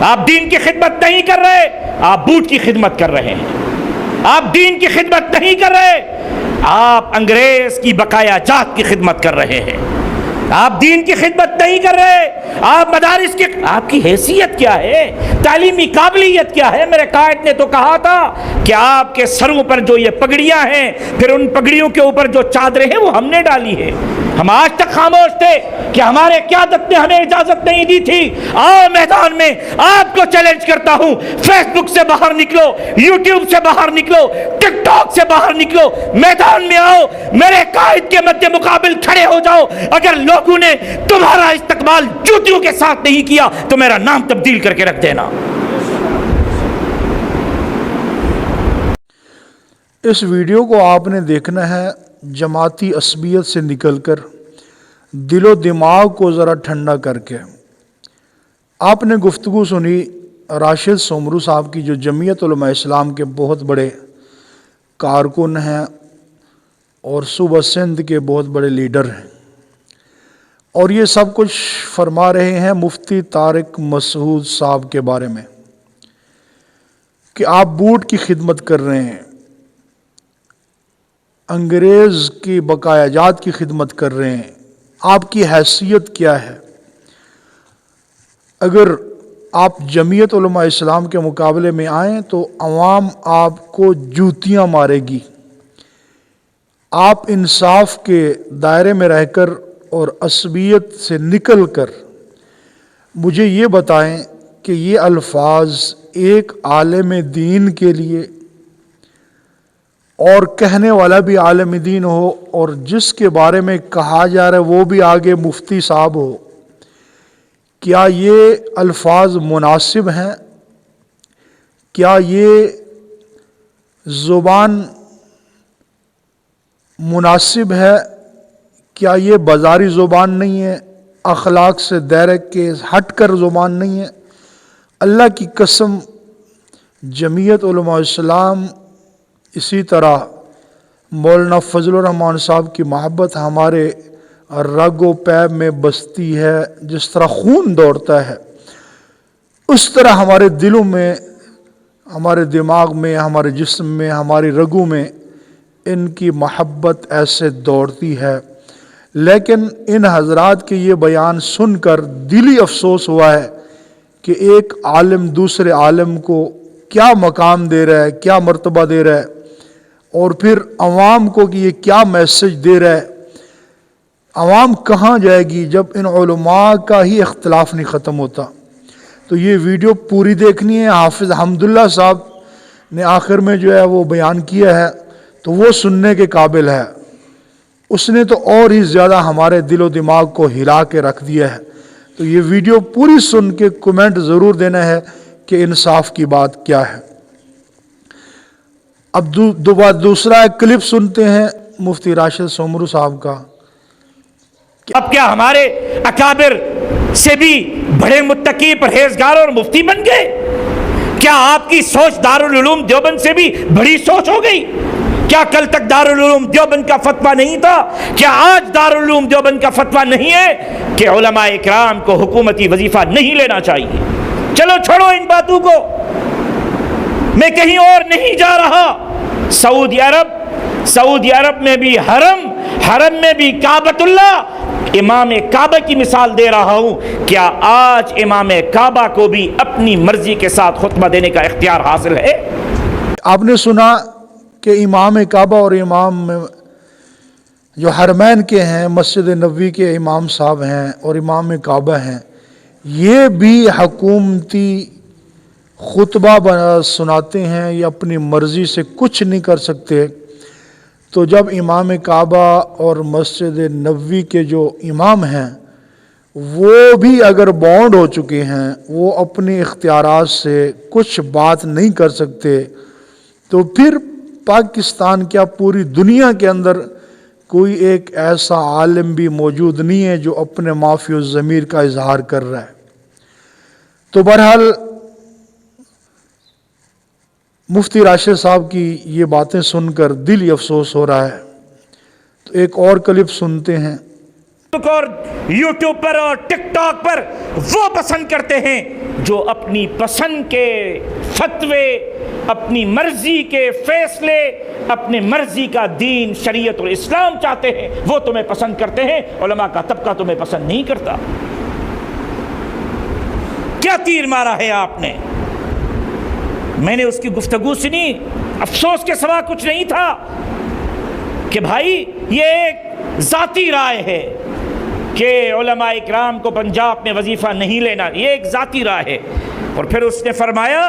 آپ دین کی خدمت نہیں کر رہے، آپ بوٹ کی خدمت کر رہے ہیں۔ آپ دین کی خدمت نہیں کر رہے، آپ انگریز کی بقایا جات کی خدمت کر رہے ہیں۔ آپ دین کی خدمت نہیں کر رہے، آپ مدارس کی، آپ کی حیثیت کیا ہے، تعلیمی قابلیت کیا ہے؟ میرے قائد نے تو کہا تھا کہ آپ کے سروں پر جو یہ پگڑیاں ہیں، پھر ان پگڑیوں کے اوپر جو چادریں ہیں وہ ہم نے ڈالی ہے۔ ہم آج تک خاموش تھے کہ ہمارے قیادت نے ہمیں اجازت نہیں دی تھی۔ آؤ میدان میں، آپ کو چیلنج کرتا ہوں، فیس بک سے باہر نکلو، یوٹیوب سے باہر نکلو، ٹک ٹاک سے باہر نکلو، میدان میں آؤ، میرے قائد کے مد مقابل کھڑے ہو جاؤ۔ اگر لوگوں نے تمہارا استقبال جوتیوں کے ساتھ نہیں کیا تو میرا نام تبدیل کر کے رکھ دینا۔ اس ویڈیو کو آپ نے دیکھنا ہے جماعتی عصبیت سے نکل کر، دل و دماغ کو ذرا ٹھنڈا کر کے۔ آپ نے گفتگو سنی راشد سومرو صاحب کی، جو جمعیت علماء اسلام کے بہت بڑے کارکن ہیں اور صوبہ سندھ کے بہت بڑے لیڈر ہیں، اور یہ سب کچھ فرما رہے ہیں مفتی طارق مسعود صاحب کے بارے میں کہ آپ بوٹ کی خدمت کر رہے ہیں، انگریز کی بقایا جات کی خدمت کر رہے ہیں، آپ کی حیثیت کیا ہے؟ اگر آپ جمعیت علماء اسلام کے مقابلے میں آئیں تو عوام آپ کو جوتیاں مارے گی۔ آپ انصاف کے دائرے میں رہ کر اور عصبیت سے نکل کر مجھے یہ بتائیں کہ یہ الفاظ ایک عالم دین کے لیے، اور کہنے والا بھی عالم دین ہو اور جس کے بارے میں کہا جا رہا ہے وہ بھی آگے مفتی صاحب ہو، کیا یہ الفاظ مناسب ہیں؟ کیا یہ زبان مناسب ہے؟ کیا یہ بازاری زبان نہیں ہے؟ اخلاق سے دائرے کے ہٹ کر زبان نہیں ہے؟ اللہ کی قسم، جمعیت علماء اسلام، اسی طرح مولانا فضل الرحمان صاحب کی محبت ہمارے رگ و پے میں بستی ہے۔ جس طرح خون دوڑتا ہے اس طرح ہمارے دلوں میں، ہمارے دماغ میں، ہمارے جسم میں، ہماری رگوں میں ان کی محبت ایسے دوڑتی ہے۔ لیکن ان حضرات کے یہ بیان سن کر دلی افسوس ہوا ہے کہ ایک عالم دوسرے عالم کو کیا مقام دے رہا ہے، کیا مرتبہ دے رہا ہے، اور پھر عوام کو کہ یہ کیا میسج دے رہا ہے۔ عوام کہاں جائے گی جب ان علماء کا ہی اختلاف نہیں ختم ہوتا؟ تو یہ ویڈیو پوری دیکھنی ہے۔ حافظ حمداللہ صاحب نے آخر میں جو ہے وہ بیان کیا ہے تو وہ سننے کے قابل ہے۔ اس نے تو اور ہی زیادہ ہمارے دل و دماغ کو ہلا کے رکھ دیا ہے۔ تو یہ ویڈیو پوری سن کے کمنٹ ضرور دینا ہے کہ انصاف کی بات کیا ہے۔ اب دوسرا ایک کلپ سنتے ہیں مفتی راشد سومرو صاحب کا۔ اب کیا ہمارے اکابر سے بھی بڑے متقی، پرہیزگار اور مفتی بن گئے؟ کیا آپ کی سوچ دارالعلوم دیوبند سے بھی بڑی سوچ ہو گئی؟ کیا کل تک دارالعلوم دیوبند کا فتویٰ نہیں تھا؟ کیا آج دارالعلوم دیوبند کا فتویٰ نہیں ہے کہ علماء اکرام کو حکومتی وظیفہ نہیں لینا چاہیے؟ چلو چھوڑو ان باتوں کو، میں کہیں اور نہیں جا رہا۔ سعودی عرب میں بھی حرم میں بھی کعبۃ اللہ، امام کعبہ کی مثال دے رہا ہوں۔ کیا آج امام کعبہ کو بھی اپنی مرضی کے ساتھ خطبہ دینے کا اختیار حاصل ہے؟ آپ نے سنا کہ امام کعبہ اور امام جو حرمین کے ہیں، مسجد نبوی کے امام صاحب ہیں اور امام کعبہ ہیں، یہ بھی حکومتی خطبہ سناتے ہیں، یہ اپنی مرضی سے کچھ نہیں کر سکتے۔ تو جب امام کعبہ اور مسجد نبوی کے جو امام ہیں وہ بھی اگر بانڈ ہو چکے ہیں، وہ اپنے اختیارات سے کچھ بات نہیں کر سکتے، تو پھر پاکستان کیا پوری دنیا کے اندر کوئی ایک ایسا عالم بھی موجود نہیں ہے جو اپنے معافی الضمیر کا اظہار کر رہا ہے۔ تو بہرحال مفتی راشد صاحب کی یہ باتیں سن کر دل افسوس ہو رہا ہے۔ تو ایک اور کلپ سنتے ہیں۔ اور یوٹیوب پر اور ٹک ٹاک پر وہ پسند کرتے ہیں جو اپنی پسند کے فتوے، اپنی مرضی کے فیصلے، اپنے مرضی کا دین شریعت اور اسلام چاہتے ہیں، وہ تمہیں پسند کرتے ہیں۔ علماء کا طبقہ تمہیں پسند نہیں کرتا۔ کیا تیر مارا ہے آپ نے؟ میں نے اس کی گفتگو سنی، افسوس کے سوا کچھ نہیں تھا کہ بھائی یہ ایک ذاتی رائے ہے کہ علماء اکرام کو پنجاب میں وظیفہ نہیں لینا، یہ ایک ذاتی رائے ہے۔ اور پھر اس نے فرمایا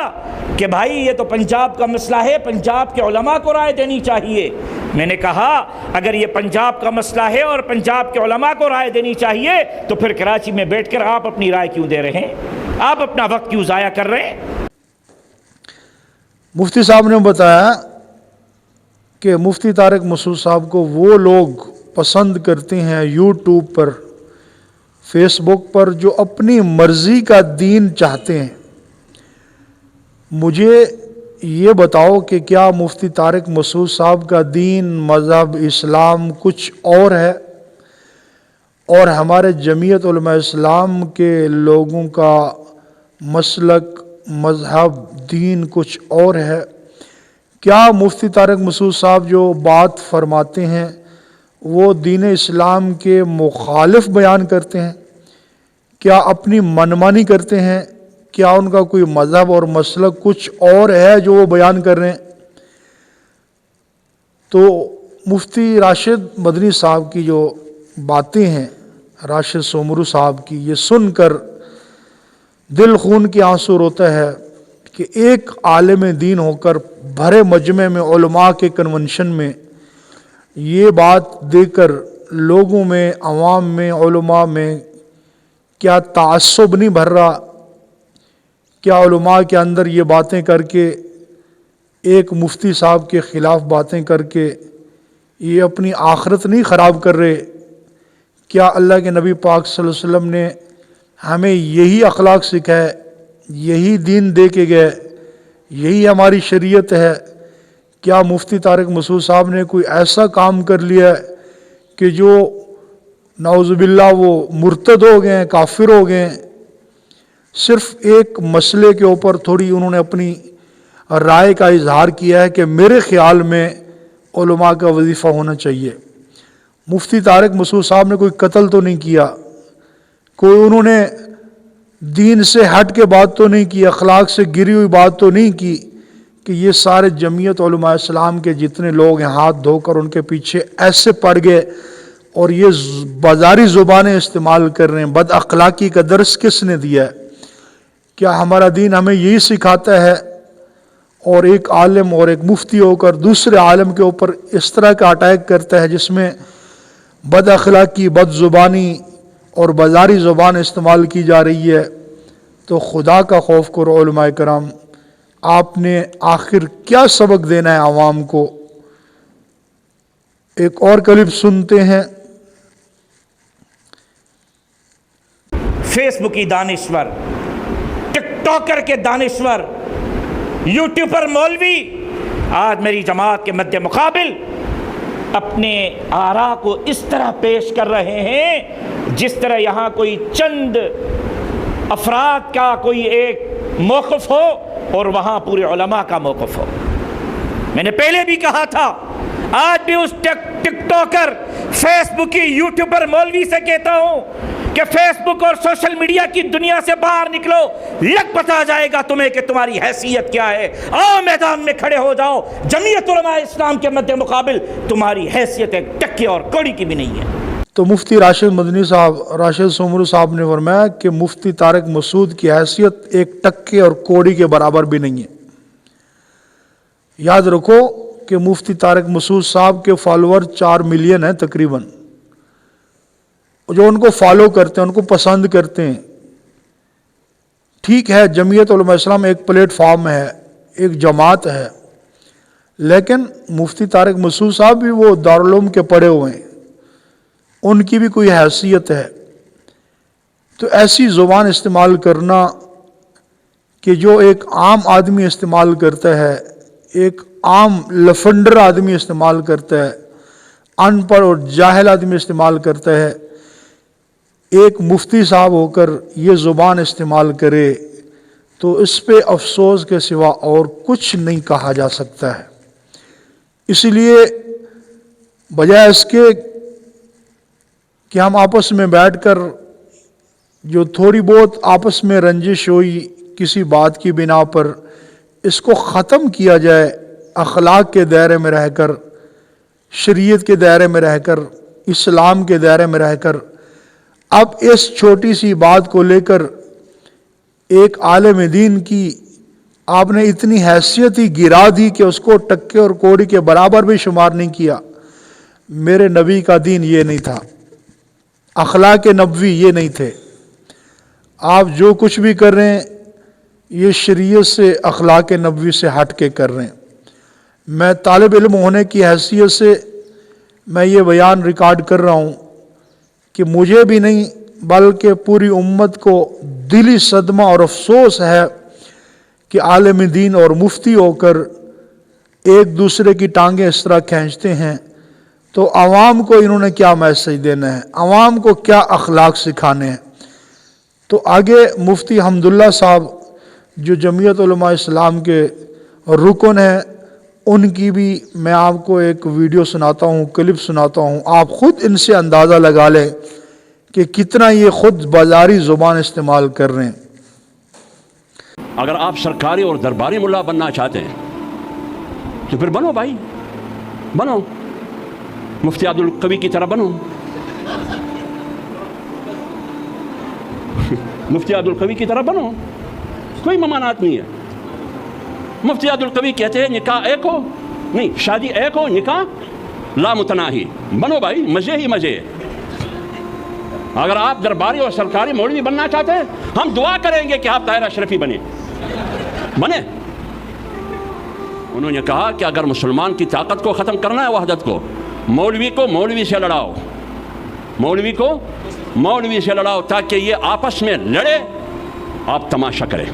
کہ بھائی یہ تو پنجاب کا مسئلہ ہے، پنجاب کے علماء کو رائے دینی چاہیے۔ میں نے کہا اگر یہ پنجاب کا مسئلہ ہے اور پنجاب کے علماء کو رائے دینی چاہیے تو پھر کراچی میں بیٹھ کر آپ اپنی رائے کیوں دے رہے ہیں؟ آپ اپنا وقت کیوں ضائع کر رہے ہیں؟ مفتی صاحب نے بتایا کہ مفتی طارق مسعود صاحب کو وہ لوگ پسند کرتے ہیں یوٹیوب پر، فیس بک پر، جو اپنی مرضی کا دین چاہتے ہیں۔ مجھے یہ بتاؤ کہ کیا مفتی طارق مسعود صاحب کا دین، مذہب اسلام کچھ اور ہے، اور ہمارے جمعیت علماء اسلام کے لوگوں کا مسلک، مذہب، دین کچھ اور ہے؟ کیا مفتی طارق مسعود صاحب جو بات فرماتے ہیں وہ دین اسلام کے مخالف بیان کرتے ہیں؟ کیا اپنی منمانی کرتے ہیں؟ کیا ان کا کوئی مذہب اور مسلک کچھ اور ہے جو وہ بیان کر رہے ہیں؟ تو مفتی راشد مدنی صاحب کی جو باتیں ہیں، راشد سومرو صاحب کی، یہ سن کر دل خون کی آنسو روتا ہے کہ ایک عالم دین ہو کر بھرے مجمع میں، علماء کے کنونشن میں، یہ بات دے کر لوگوں میں، عوام میں، علماء میں کیا تعصب نہیں بھر رہا؟ کیا علماء کے اندر یہ باتیں کر کے، ایک مفتی صاحب کے خلاف باتیں کر کے یہ اپنی آخرت نہیں خراب کر رہے؟ کیا اللہ کے نبی پاک صلی اللہ علیہ وسلم نے ہمیں یہی اخلاق سکھائے، یہی دین دے کے گئے، یہی ہماری شریعت ہے؟ کیا مفتی طارق مسعود صاحب نے کوئی ایسا کام کر لیا ہے کہ جو نعوذ باللہ وہ مرتد ہو گئے ہیں، کافر ہو گئے ہیں؟ صرف ایک مسئلے کے اوپر تھوڑی انہوں نے اپنی رائے کا اظہار کیا ہے کہ میرے خیال میں علماء کا وظیفہ ہونا چاہیے۔ مفتی طارق مسعود صاحب نے کوئی قتل تو نہیں کیا، کوئی انہوں نے دین سے ہٹ کے بات تو نہیں کی، اخلاق سے گری ہوئی بات تو نہیں کی کہ یہ سارے جمعیت علماء اسلام کے جتنے لوگ ہیں ہاتھ دھو کر ان کے پیچھے ایسے پڑ گئے اور یہ بازاری زبانیں استعمال کر رہے ہیں۔ بد اخلاقی کا درس کس نے دیا ہے؟ کیا ہمارا دین ہمیں یہی سکھاتا ہے؟ اور ایک عالم اور ایک مفتی ہو کر دوسرے عالم کے اوپر اس طرح کا اٹیک کرتا ہے جس میں بد اخلاقی، بد زبانی اور بازاری زبان استعمال کی جا رہی ہے، تو خدا کا خوف کرو علماء کرام، آپ نے آخر کیا سبق دینا ہے عوام کو؟ ایک اور کلپ سنتے ہیں۔ فیس بک کی دانشور، ٹک ٹاکر کے دانشور، یوٹیوبر مولوی آج میری جماعت کے مد مقابل اپنے آراء کو اس طرح پیش کر رہے ہیں جس طرح یہاں کوئی چند افراد کا کوئی ایک موقف ہو اور وہاں پورے علماء کا موقف ہو۔ میں نے پہلے بھی کہا تھا، آج بھی اس ٹک ٹاکر، فیس بک کی یوٹیوبر مولوی سے کہتا ہوں کہ فیس بک اور سوشل میڈیا کی دنیا سے باہر نکلو، لگ پتا جائے گا تمہیں کہ تمہاری حیثیت کیا ہے۔ آؤ میدان میں کھڑے ہو جاؤ، جمعیت علماء اسلام کے مد مقابل تمہاری حیثیت ایک ٹکے اور کوڑی کی بھی نہیں ہے۔ تو مفتی راشد مدنی صاحب، راشد سومرو صاحب نے فرمایا کہ مفتی طارق مسعود کی حیثیت ایک ٹکے اور کوڑی کے برابر بھی نہیں ہے۔ یاد رکھو کہ مفتی طارق مسعود صاحب کے فالوور 4 ملین ہیں تقریباً، جو ان کو فالو کرتے ہیں، ان کو پسند کرتے ہیں۔ ٹھیک ہے، جمعیت علماء اسلام ایک پلیٹ فارم ہے، ایک جماعت ہے، لیکن مفتی طارق مسعود صاحب بھی وہ دارالعلوم کے پڑھے ہوئے ہیں، ان کی بھی کوئی حیثیت ہے۔ تو ایسی زبان استعمال کرنا کہ جو ایک عام آدمی استعمال کرتا ہے، ایک عام لفنڈر آدمی استعمال کرتا ہے، ان پڑھ اور جاہل آدمی استعمال کرتا ہے، ایک مفتی صاحب ہو کر یہ زبان استعمال کرے تو اس پہ افسوس کے سوا اور کچھ نہیں کہا جا سکتا ہے۔ اس لیے بجائے اس کے کہ ہم آپس میں بیٹھ کر جو تھوڑی بہت آپس میں رنجش ہوئی کسی بات کی بنا پر، اس کو ختم کیا جائے اخلاق کے دائرے میں رہ کر، شریعت کے دائرے میں رہ کر، اسلام کے دائرے میں رہ کر۔ اب اس چھوٹی سی بات کو لے کر ایک عالم دین کی آپ نے اتنی حیثیت ہی گرا دی کہ اس کو ٹکے اور کوڑی کے برابر بھی شمار نہیں کیا۔ میرے نبی کا دین یہ نہیں تھا، اخلاق نبوی یہ نہیں تھے۔ آپ جو کچھ بھی کر رہے ہیں یہ شریعت سے، اخلاق نبوی سے ہٹ کے کر رہے ہیں۔ میں طالب علم ہونے کی حیثیت سے میں یہ بیان ریکارڈ کر رہا ہوں کہ مجھے بھی نہیں بلکہ پوری امت کو دلی صدمہ اور افسوس ہے کہ عالم دین اور مفتی ہو کر ایک دوسرے کی ٹانگیں اس طرح کھینچتے ہیں۔ تو عوام کو انہوں نے کیا میسج دینا ہے، عوام کو کیا اخلاق سکھانے ہیں؟ تو آگے مفتی حمداللہ صاحب جو جمعیت علماء اسلام کے رکن ہیں، ان کی بھی میں آپ کو ایک ویڈیو سناتا ہوں، کلپ سناتا ہوں، آپ خود ان سے اندازہ لگا لیں کہ کتنا یہ خود بازاری زبان استعمال کر رہے ہیں۔ اگر آپ سرکاری اور درباری ملا بننا چاہتے ہیں تو پھر بنو بھائی، بنو، مفتی عبدالقوی کی طرح بنو، مفتی عبدالقوی کی طرح بنو، کوئی ممانعت نہیں ہے۔ مفتی عبدالقوی کہتے ہیں نکاح ایک ہو، نہیں شادی ایک ہو، نکاح لا متناہی، بنو بھائی، مزے ہی مزے۔ اگر آپ درباری اور سرکاری مولوی بننا چاہتے ہیں ہم دعا کریں گے کہ آپ طاہر اشرفی بنے۔ انہوں نے کہا کہ اگر مسلمان کی طاقت کو ختم کرنا ہے، وحدت کو، مولوی کو مولوی سے لڑاؤ، مولوی کو مولوی سے لڑاؤ تاکہ یہ آپس میں لڑے، آپ تماشا کریں۔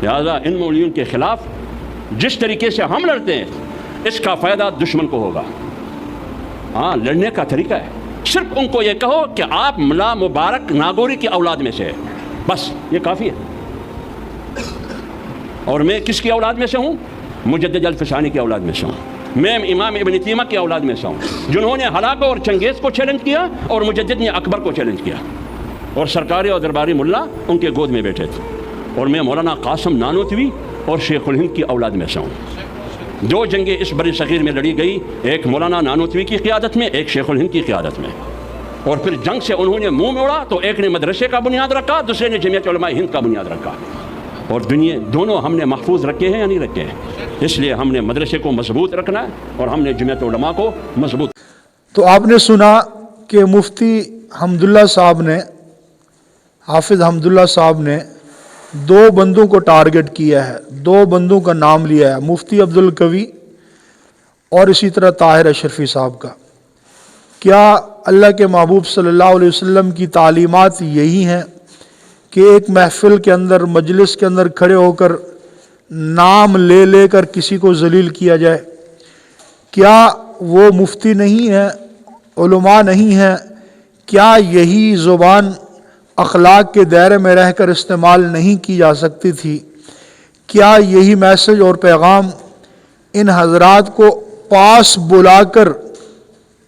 لہذا ان مولویوں کے خلاف جس طریقے سے ہم لڑتے ہیں اس کا فائدہ دشمن کو ہوگا۔ ہاں، لڑنے کا طریقہ ہے، صرف ان کو یہ کہو کہ آپ ملا مبارک ناگوری کی اولاد میں سے ہے، بس یہ کافی ہے۔ اور میں کس کی اولاد میں سے ہوں؟ مجدد الفسانی کی اولاد میں سے ہوں۔ میں امام ابن تیمیہ کی اولاد میں سے ہوں، جنہوں نے ہلاکو اور چنگیز کو چیلنج کیا اور مجدد نے اکبر کو چیلنج کیا، اور سرکاری اور درباری ملا ان کے گود میں بیٹھے تھے۔ اور میں مولانا قاسم نانوتوی اور شیخ الہند کی اولاد میں سے ہوں۔ دو جنگیں اس بر صغیر میں لڑی گئی، ایک مولانا نانوتوی کی قیادت میں، ایک شیخ الہند کی قیادت میں۔ اور پھر جنگ سے انہوں نے منہ موڑا تو ایک نے مدرسے کا بنیاد رکھا، دوسرے نے جمعیت علماء ہند کا بنیاد رکھا۔ اور دونوں ہم نے محفوظ رکھے ہیں یا نہیں رکھے ہیں؟ اس لیے ہم نے مدرسے کو مضبوط رکھنا ہے اور ہم نے جمعیت علماء کو مضبوط۔ تو آپ نے سنا کہ مفتی حمداللہ صاحب نے، حافظ حمداللہ صاحب نے دو بندوں کو ٹارگٹ کیا ہے، دو بندوں کا نام لیا ہے، مفتی عبدالقوی اور اسی طرح طاہر اشرفی صاحب کا۔ کیا اللہ کے محبوب صلی اللہ علیہ وسلم کی تعلیمات یہی ہیں کہ ایک محفل کے اندر، مجلس کے اندر کھڑے ہو کر نام لے لے کر کسی کو ذلیل کیا جائے؟ کیا وہ مفتی نہیں ہیں، علماء نہیں ہیں؟ کیا یہی زبان اخلاق کے دائرے میں رہ کر استعمال نہیں کی جا سکتی تھی؟ کیا یہی میسج اور پیغام ان حضرات کو پاس بلا کر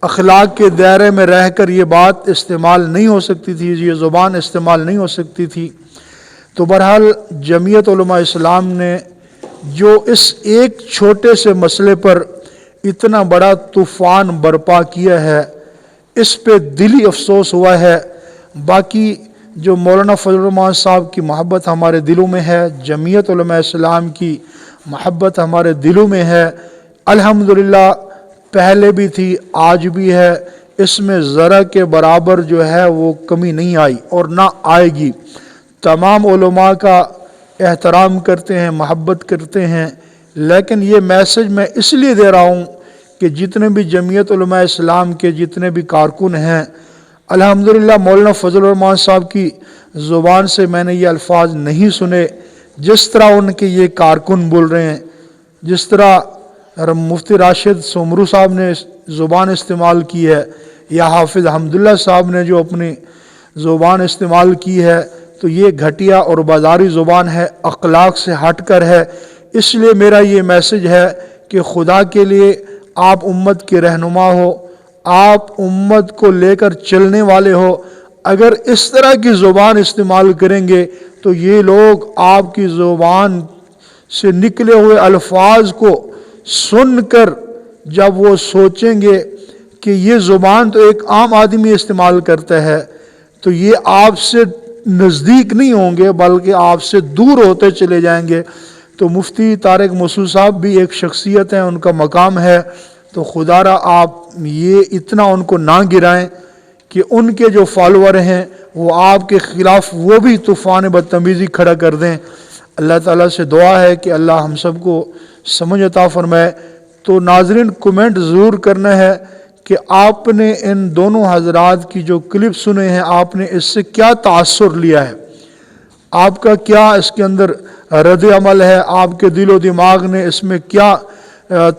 اخلاق کے دائرے میں رہ کر یہ بات استعمال نہیں ہو سکتی تھی، یہ زبان استعمال نہیں ہو سکتی تھی؟ تو بہرحال جمعیت علماء اسلام نے جو اس ایک چھوٹے سے مسئلے پر اتنا بڑا طوفان برپا کیا ہے، اس پہ دلی افسوس ہوا ہے۔ باقی جو مولانا فضل الرحمان صاحب کی محبت ہمارے دلوں میں ہے، جمعیت علماء اسلام کی محبت ہمارے دلوں میں ہے، الحمدللہ پہلے بھی تھی، آج بھی ہے، اس میں ذرا کے برابر جو ہے وہ کمی نہیں آئی اور نہ آئے گی۔ تمام علماء کا احترام کرتے ہیں، محبت کرتے ہیں، لیکن یہ میسج میں اس لیے دے رہا ہوں کہ جتنے بھی جمعیت علماء اسلام کے جتنے بھی کارکن ہیں، الحمدللہ مولانا فضل الرحمان صاحب کی زبان سے میں نے یہ الفاظ نہیں سنے جس طرح ان کے یہ کارکن بول رہے ہیں، جس طرح مفتی راشد سومرو صاحب نے زبان استعمال کی ہے، یا حافظ حمداللہ صاحب نے جو اپنی زبان استعمال کی ہے تو یہ گھٹیا اور بازاری زبان ہے، اخلاق سے ہٹ کر ہے۔ اس لیے میرا یہ میسج ہے کہ خدا کے لیے آپ امت کے رہنما ہو، آپ امت کو لے کر چلنے والے ہو، اگر اس طرح کی زبان استعمال کریں گے تو یہ لوگ آپ کی زبان سے نکلے ہوئے الفاظ کو سن کر جب وہ سوچیں گے کہ یہ زبان تو ایک عام آدمی استعمال کرتا ہے، تو یہ آپ سے نزدیک نہیں ہوں گے بلکہ آپ سے دور ہوتے چلے جائیں گے۔ تو مفتی طارق مسعود صاحب بھی ایک شخصیت ہیں، ان کا مقام ہے، تو خدا را آپ یہ اتنا ان کو نہ گرائیں کہ ان کے جو فالوور ہیں وہ آپ کے خلاف وہ بھی طوفان بدتمیزی کھڑا کر دیں۔ اللہ تعالیٰ سے دعا ہے کہ اللہ ہم سب کو سمجھ عطا فرمائے۔ تو ناظرین کمنٹ ضرور کرنا ہے کہ آپ نے ان دونوں حضرات کی جو کلپ سنے ہیں آپ نے اس سے کیا تاثر لیا ہے، آپ کا کیا اس کے اندر رد عمل ہے، آپ کے دل و دماغ نے اس میں کیا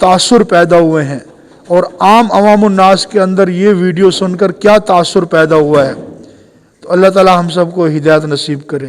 تاثر پیدا ہوئے ہیں، اور عام عوام الناس کے اندر یہ ویڈیو سن کر کیا تاثر پیدا ہوا ہے۔ تو اللہ تعالی ہم سب کو ہدایت نصیب کرے۔